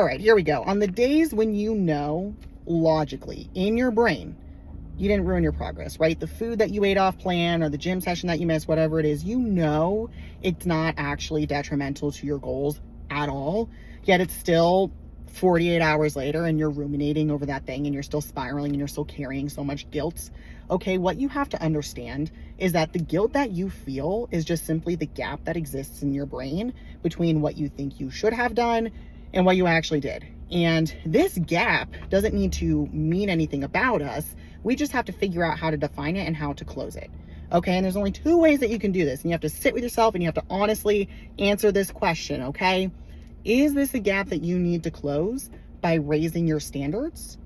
All right, here we go. On the days when you know logically in your brain you didn't ruin your progress, right? The food that you ate off plan or the gym session that you missed, whatever it is, you know it's not actually detrimental to your goals at all, yet it's still 48 hours later and you're ruminating over that thing and you're still spiraling and you're still carrying so much guilt. Okay, what you have to understand is that the guilt that you feel is just simply the gap that exists in your brain between what you think you should have done and what you actually did. And this gap doesn't need to mean anything about us. We just have to figure out how to define it and how to close it. Okay, and there's only two ways that you can do this. And you have to sit with yourself and you have to honestly answer this question, okay? Is this a gap that you need to close by raising your standards?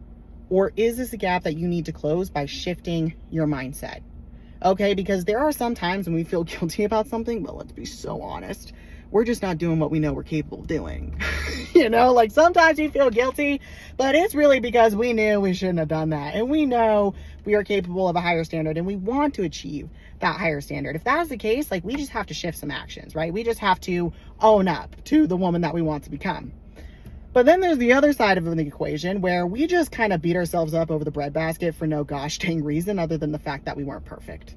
Or is this a gap that you need to close by shifting your mindset? Okay, because there are some times when we feel guilty about something, but let's be so honest, we're just not doing what we know we're capable of doing. You know, like sometimes we feel guilty, but it's really because we knew we shouldn't have done that. And we know we are capable of a higher standard and we want to achieve that higher standard. If that's the case, like we just have to shift some actions, right? We just have to own up to the woman that we want to become. But then there's the other side of the equation where we just kind of beat ourselves up over the breadbasket for no gosh dang reason other than the fact that we weren't perfect,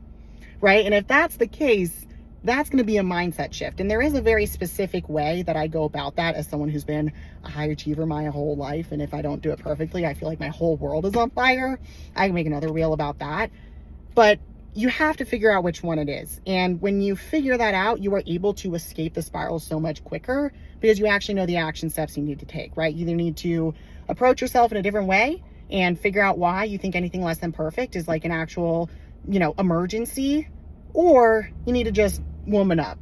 right? And if that's the case, that's going to be a mindset shift. And there is a very specific way that I go about that as someone who's been a high achiever my whole life. And if I don't do it perfectly, I feel like my whole world is on fire. I can make another reel about that. But you have to figure out which one it is. And when you figure that out, you are able to escape the spiral so much quicker because you actually know the action steps you need to take, right? You either need to approach yourself in a different way and figure out why you think anything less than perfect is like an actual, emergency, or you need to just woman up